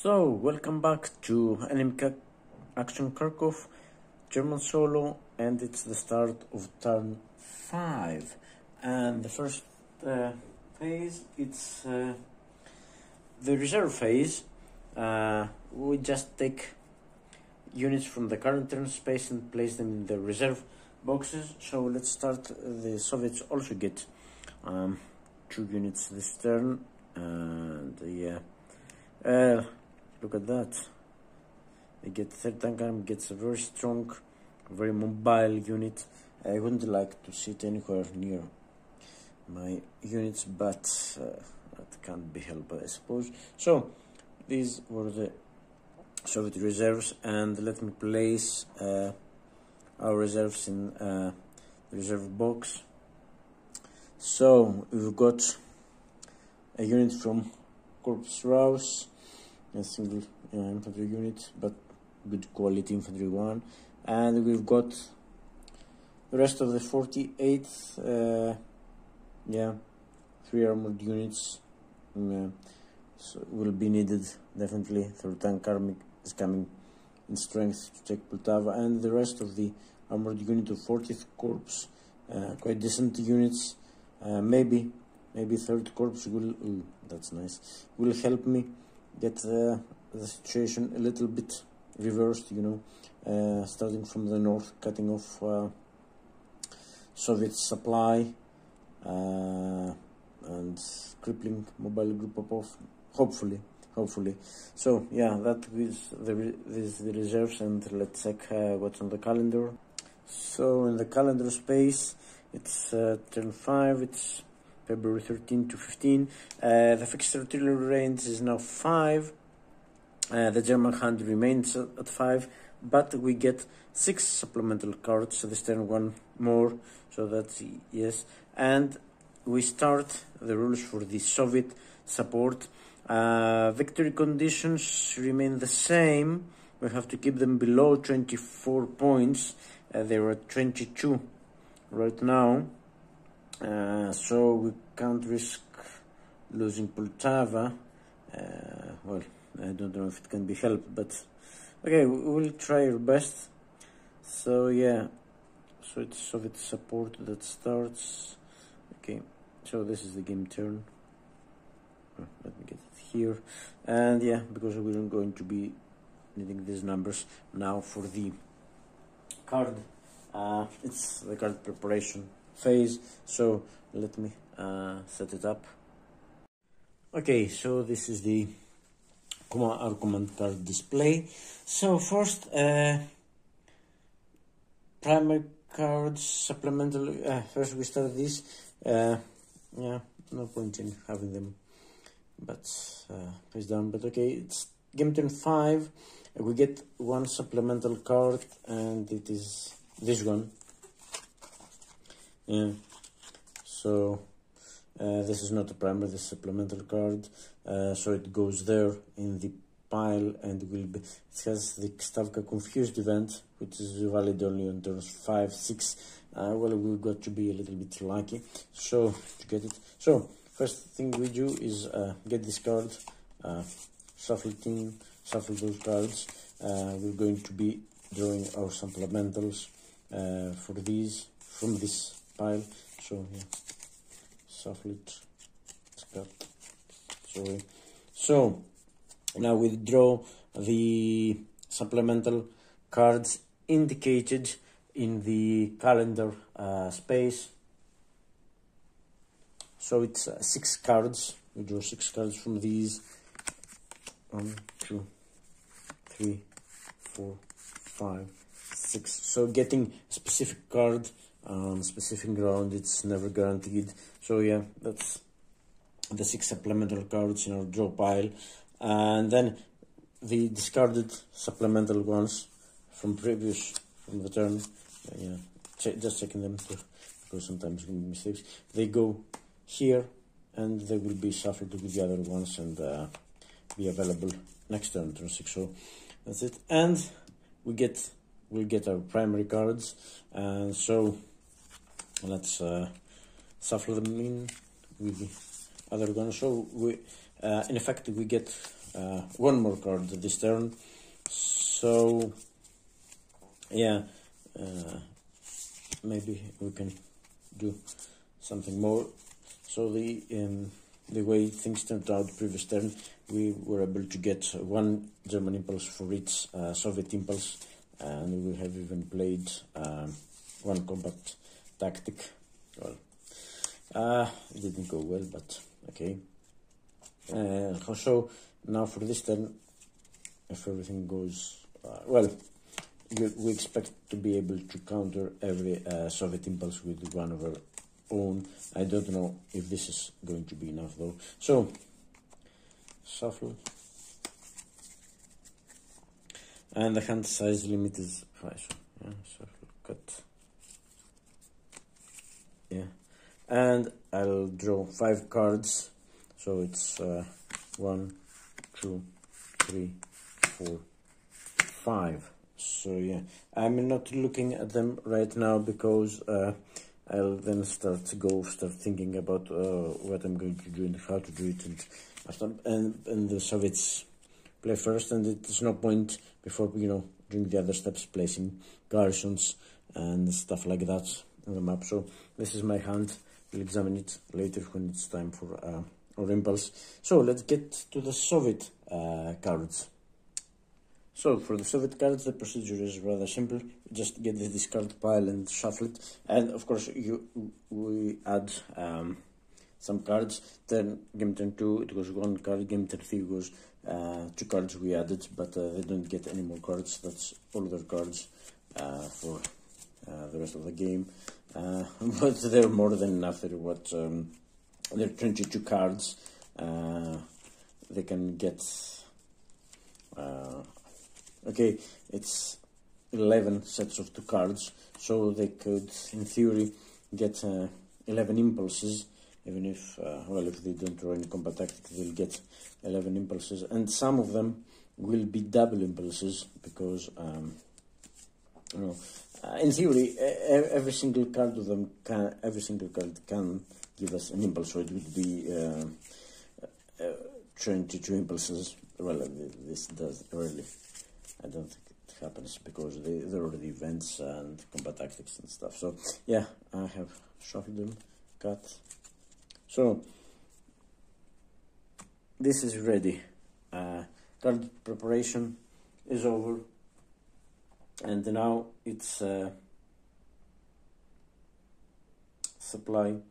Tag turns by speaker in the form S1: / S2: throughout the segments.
S1: So, welcome back to Enemy Action Kharkov, German solo, and it's the start of turn 5. And the first phase, it's the reserve phase. We just take units from the current turn space and place them in the reserve boxes. So let's start. The Soviets also get 2 units this turn, and yeah. Look at that. They get third tank arm, gets a very strong, very mobile unit. I wouldn't like to sit anywhere near my units, but that can't be helped, I suppose. So these were the Soviet reserves, and let me place our reserves in the reserve box. So we've got a unit from Corpus Raus, a single infantry unit, but good quality infantry one, and we've got the rest of the 48th, 3 armored units, so will be needed definitely. Third tank army is coming in strength to take Poltava, and the rest of the armored unit of 40th Corps, quite decent units. Maybe 3rd Corps will, that's nice, will help me get the situation a little bit reversed, starting from the north, cutting off Soviet supply and crippling mobile group Popov, hopefully. So yeah, that is the reserves, and let's check what's on the calendar. So in the calendar space, it's turn 5, it's February 13 to 15. The fixed artillery range is now 5. The German hand remains at 5, but we get 6 supplemental cards, so this turn 1 more, so that's yes. And we start the rules for the Soviet support. Victory conditions remain the same. We have to keep them below 24 points. They are at 22 right now. So we can't risk losing Poltava. Well, I don't know if it can be helped, but okay, we will try our best. So yeah, so it's Soviet support that starts. Okay, so this is the game turn. Let me get it here, and yeah, because we're going to be needing these numbers now for the card. It's the card preparation phase, so let me set it up. Okay, so this is the our command card display. So first, primary cards, supplemental. First we start this. Yeah, no point in having them, but face down. But okay, it's game turn 5. We get 1 supplemental card, and it is this one. Yeah, so this is not a primary, this supplemental card, so it goes there in the pile, and will be, it has the Stavka confused event, which is valid only on turns 5, 6. Well, we've got to be a little bit lucky so to get it. So first thing we do is get this card, shuffle those cards. We're going to be drawing our supplementals for these from this pile. So yeah, shuffle it. Sorry. So now we draw the supplemental cards indicated in the calendar space. So it's 6 cards. We draw 6 cards from these. 1, 2, 3, 4, 5, 6. So getting a specific card on specific ground, it's never guaranteed. So yeah, that's the 6 supplemental cards in our draw pile, and then the discarded supplemental ones from the turn. Just checking them because sometimes we make mistakes. They go here, and they will be shuffled with the other ones and be available next turn 6. So that's it, and we'll get our primary cards, and so let's shuffle them in with the other one. So we in effect we get one more card this turn. So yeah, maybe we can do something more. So the way things turned out previous turn, we were able to get one German impulse for each Soviet impulse, and we have even played one combat tactic. Well, it didn't go well, but okay. So now for this turn, if everything goes well, we expect to be able to counter every Soviet impulse with one of our own. I don't know if this is going to be enough though. So shuffle, and the hand size limit is 5. So yeah, shuffle, cut. Yeah, and I'll draw 5 cards. So it's 1, 2, 3, 4, 5. So yeah, I'm not looking at them right now because I'll then start thinking about what I'm going to do and how to do it, and the Soviets play first, and it's no point before doing the other steps, placing garrisons and stuff like that on the map. So this is my hand. We'll examine it later when it's time for our impulse. So let's get to the Soviet cards. So for the Soviet cards, the procedure is rather simple. Just get the discard pile and shuffle it, and of course we add some cards. Then game turn 2 it goes 1 card, game turn 3 goes 2 cards we added, but they don't get any more cards. That's all their cards for the rest of the game. But they're more than enough. They're 22 cards. They can get okay, it's 11 sets of 2 cards, so they could, in theory, get 11 impulses, even if, well, if they don't draw any combat tactic, they'll get 11 impulses, and some of them will be double impulses, because, in theory, every single card of them can give us an impulse, so it would be 22 impulses. Well, this does rarely. I don't think it happens because there are the events and combat tactics and stuff. So yeah, I have shuffled them, cut. So this is ready. Card preparation is over, and now it's supply.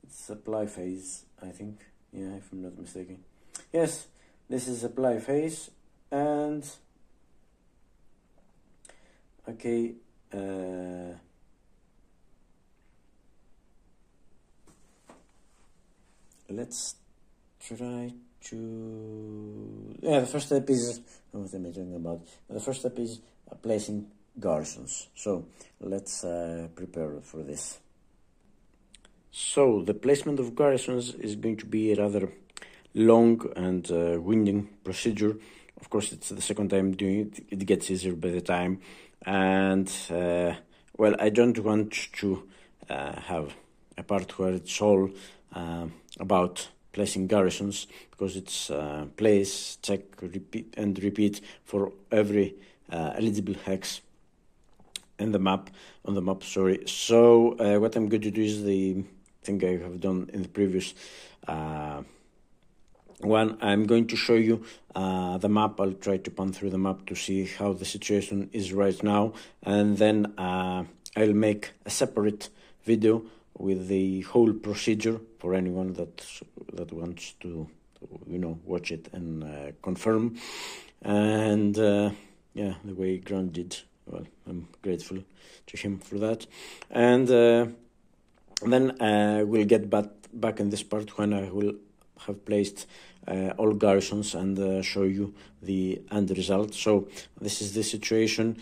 S1: It's supply phase, I think. Yeah, if I'm not mistaken. Yes, this is supply phase, and okay, let's try to. Yeah, the first step is what am I talking about? The first step is placing garrisons. So let's prepare for this. So the placement of garrisons is going to be a rather long and winding procedure. Of course, it's the second time doing it. It gets easier by the time, and well, I don't want to have a part where it's all about placing garrisons, because it's place, check, repeat, and repeat for every eligible hex in the map, on the map. Sorry. So what I'm going to do is the thing I have done in the previous one. I'm going to show you the map. I'll try to pan through the map to see how the situation is right now, and then I'll make a separate video with the whole procedure for anyone that wants to watch it and confirm. And yeah, the way Grant did, well, I'm grateful to him for that. And then we'll get back in this part when I will have placed all garrisons and show you the end result. So this is the situation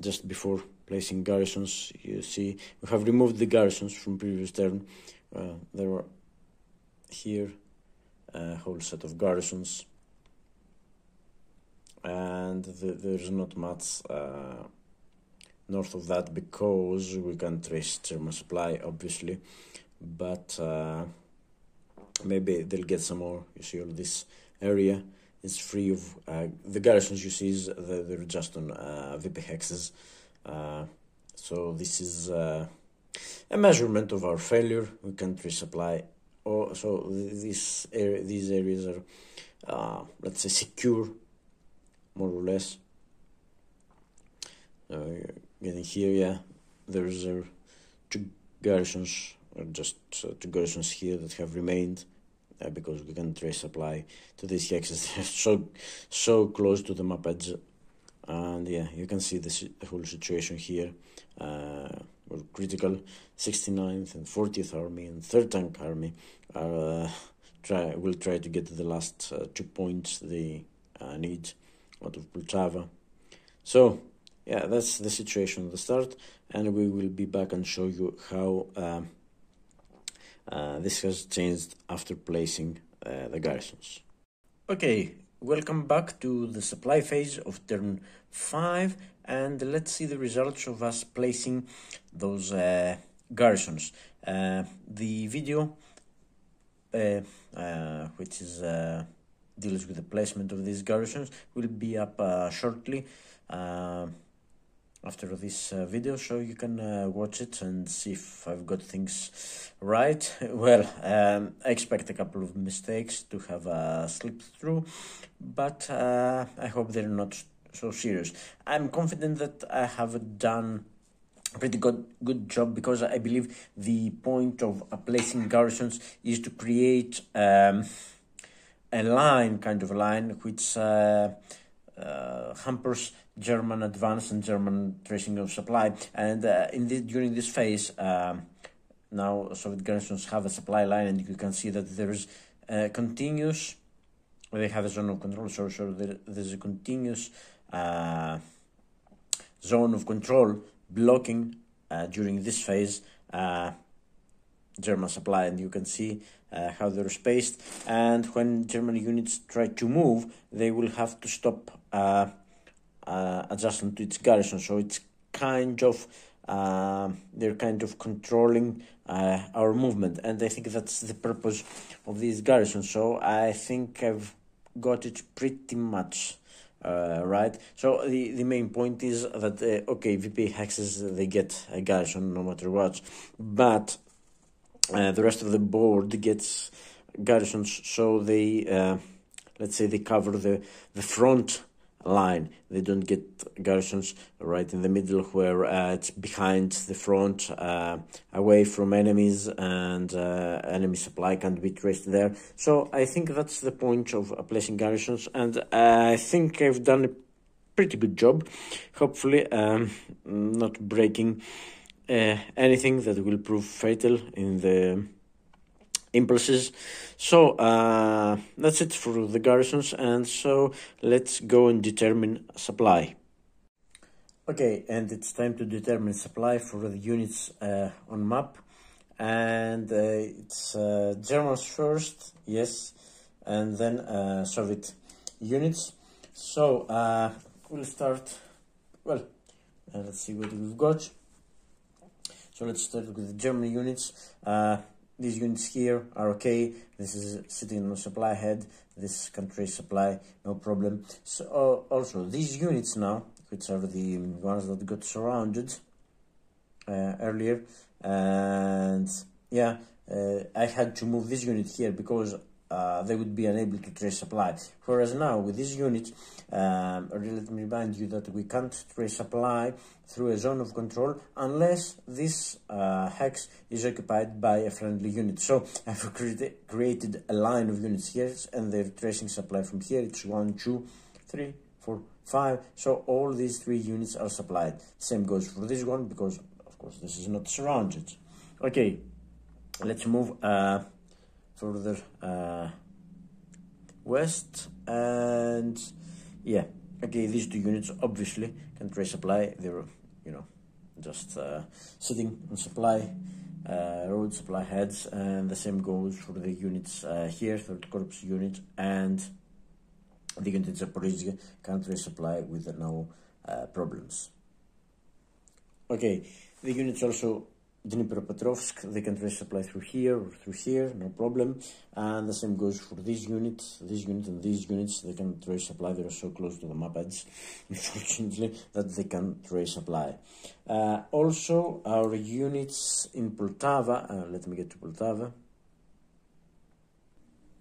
S1: just before placing garrisons. You see we have removed the garrisons from previous turn. There were here a whole set of garrisons, and there's not much north of that because we can't trace German supply, obviously, but maybe they'll get some more. You see all this area is free of the garrisons. You see they're just on VP hexes. So this is a measurement of our failure. We can't resupply. So these areas are let's say secure, more or less. Getting here, yeah, there's two garrisons, or just two garrisons here that have remained because we can't resupply to these hexes. They're so close to the map edge, and yeah, you can see the whole situation here. We're critical. 69th and 40th Army and 3rd Tank Army will try to get the last 2 points they need out of Poltava. So yeah, that's the situation at the start, and we will be back and show you how this has changed after placing the garrisons. Okay, welcome back to the supply phase of turn 5, and let's see the results of us placing those garrisons. The video which is deals with the placement of these garrisons will be up shortly after this video, so you can watch it and see if I've got things right. Well, I expect a couple of mistakes to have slipped through, but I hope they're not so serious. I'm confident that I have done a pretty good job, because I believe the point of placing garrisons is to create a line, which hampers German advance and German tracing of supply. And during this phase, now Soviet garrisons have a supply line, and you can see that there is continuous. They have a zone of control, so there's a continuous zone of control blocking during this phase German supply, and you can see how they're spaced. And when German units try to move, they will have to stop adjustment to its garrison. So it's they're kind of controlling our movement, and I think that's the purpose of these garrisons. So I think I've got it pretty much right. So the main point is that okay, VP hexes, they get a garrison no matter what, but the rest of the board gets garrisons, so they let's say they cover the front line. They don't get garrisons right in the middle, where it's behind the front, away from enemies, and enemy supply can't be traced there. So I think that's the point of placing garrisons, and I think I've done a pretty good job, hopefully not breaking anything that will prove fatal in the impulses. So that's it for the garrisons, and so let's go and determine supply. Okay, and it's time to determine supply for the units on map, and it's Germans first, yes, and then Soviet units. So we'll start, well, let's see what we've got. So let's start with the German units. These units here are okay. This is sitting on a supply head. This can trace supply, no problem. So also these units now, which are the ones that got surrounded earlier, and yeah, I had to move this unit here because they would be unable to trace supply. Whereas now with this unit, let me remind you that we can't trace supply through a zone of control unless this hex is occupied by a friendly unit. So I've created a line of units here, and they're tracing supply from here. It's 1, 2, 3, 4, 5. So all these 3 units are supplied. Same goes for this one, because of course this is not surrounded. Okay, let's move further west, and yeah, okay, these 2 units obviously can trace supply. They're, you know, just sitting on supply road supply heads, and the same goes for the units here, 3rd Corps unit and the unit in Zaporizhia can trace supply with no problems. Okay, the units also Dnipropetrovsk, they can trace supply through here or through here, no problem. And the same goes for this unit, and these units. They can trace supply. They are so close to the map edge, unfortunately, that they can trace supply. Also, our units in Poltava, let me get to Poltava.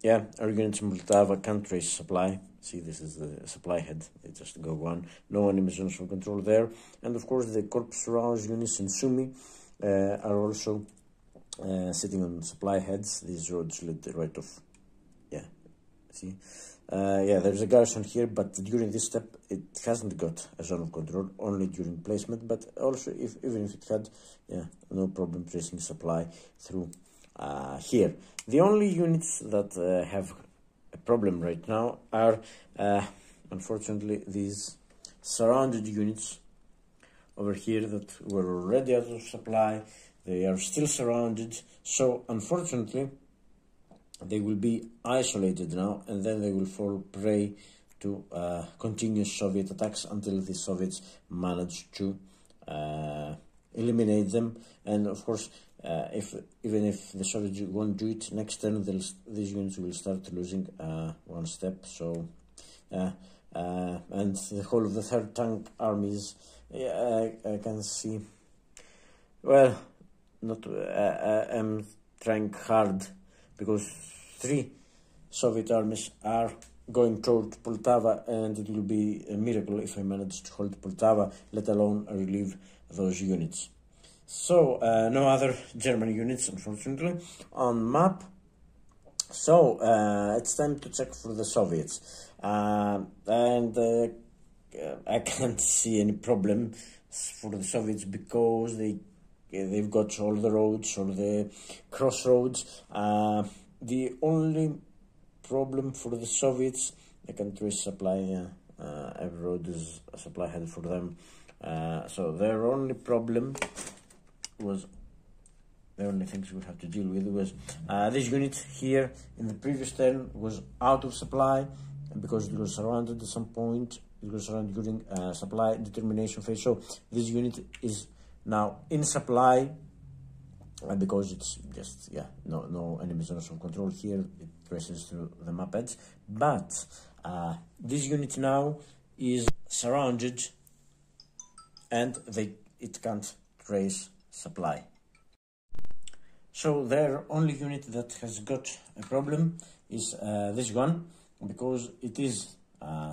S1: Yeah, our units in Poltava can trace supply. See, this is the supply head. They just go on. No enemy zones of control there. And of course, the Corps Rouse units in Sumy are also sitting on supply heads. These roads lead right off. Yeah, see? Yeah, there's a garrison here, but during this step, it hasn't got a zone of control, only during placement. But also, even if it had, yeah, no problem tracing supply through here. The only units that have a problem right now are, unfortunately, these surrounded units over here that were already out of supply. They are still surrounded, so unfortunately they will be isolated now, and then they will fall prey to continuous Soviet attacks until the Soviets manage to eliminate them. And of course, even if the Soviets won't do it next turn, these units will start losing one step. So and the whole of the third tank armies, yeah, I can see. Well, not I'm trying hard because 3 Soviet armies are going toward Poltava, and it will be a miracle if I manage to hold Poltava, let alone relieve those units. So no other German units, unfortunately, on map. So it's time to check for the Soviets, and I can't see any problem for the Soviets because they've got all the roads, all the crossroads. The only problem for the Soviets, they can trace supply. Every road is a supply head for them. So their only problem was, the only things we have to deal with was this unit here in the previous turn was out of supply because it was surrounded at some point. It was surrounded during supply determination phase. So this unit is now in supply because it's just, yeah, no enemy zones of control here. It traces through the map edge. But this unit now is surrounded and it can't trace supply. So their only unit that has got a problem is this one, because it is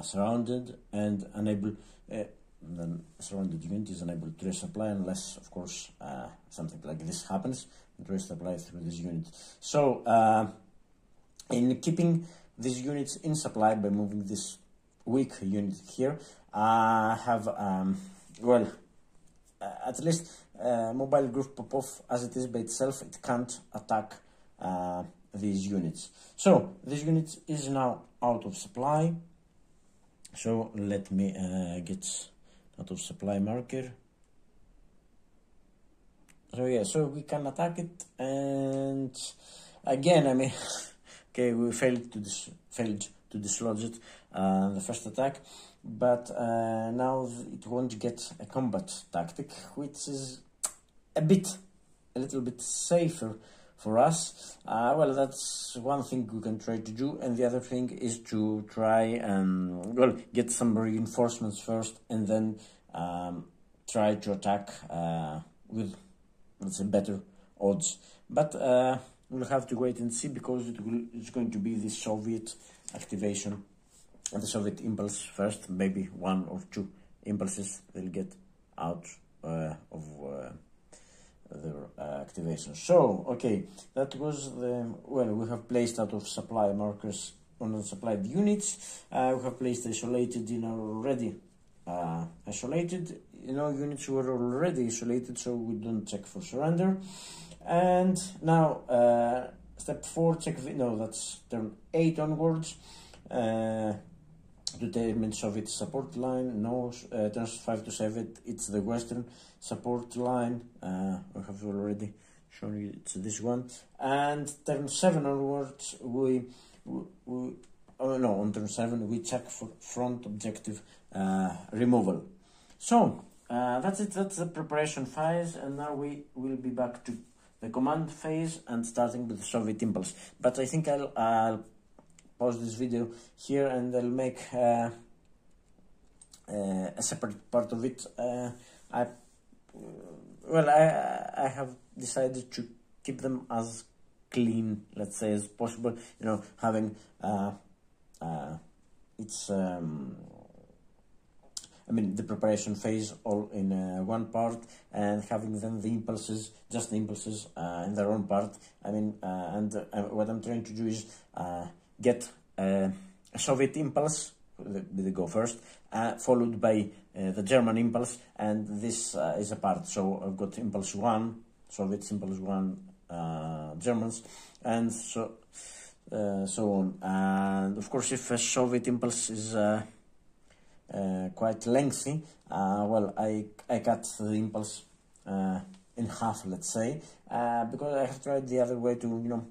S1: surrounded and unable, the surrounded unit is unable to trace supply unless, of course, something like this happens, trace supply through this unit. So in keeping these units in supply by moving this weak unit here, have, well, at least mobile group Popov, as it is by itself, it can't attack these units. So this unit is now out of supply. So let me get out of supply marker. So yeah, so we can attack it, and again, I mean, okay, we failed to dislodge it the first attack, but now it won't get a combat tactic, which is a little bit safer for us. Well, that's one thing we can try to do, and the other thing is to try and, well, get some reinforcements first, and then try to attack with, let's say, better odds. But we'll have to wait and see, because it's going to be the Soviet activation and the Soviet impulse first. Maybe 1 or 2 impulses they'll get out of their activation. So, okay, that was the, well, we have placed out of supply markers on the supplied units. We have placed isolated in our already isolated. You know, units were already isolated, so we don't check for surrender. And now step 4, check no, that's turn 8 onwards. Determine Soviet support line. No, turns 5 to 7, it's the Western support line. We have already shown you it's this one. And turn 7 onwards, on turn 7 we check for front objective removal. So that's it. That's the preparation phase, and now we will be back to the command phase and starting with the Soviet impulse. But I think I'll pause this video here and I'll make a separate part of it. I have decided to keep them as clean, let's say, as possible. You know, having the preparation phase all in one part, and having then the impulses, just the impulses in their own part. What I'm trying to do is get a Soviet impulse, they go first, followed by the German impulse, and this is a part. So I've got impulse 1, Soviets, impulse 1, Germans, and so on. And of course, if a Soviet impulse is quite lengthy, I cut the impulse in half, let's say, because I have tried the other way to, you know,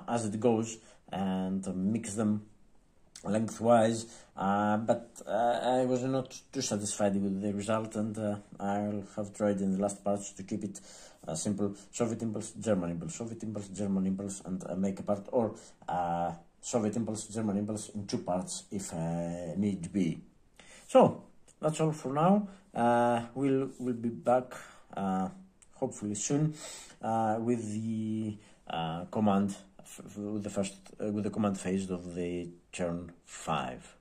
S1: as it goes, and mix them lengthwise, but I was not too satisfied with the result, and I'll have tried in the last parts to keep it simple: Soviet impulse, German impulse, Soviet impulse, German impulse, and make a part, or Soviet impulse, German impulse in 2 parts if need be. So that's all for now. We'll be back hopefully soon with the command with the command phase of the turn 5.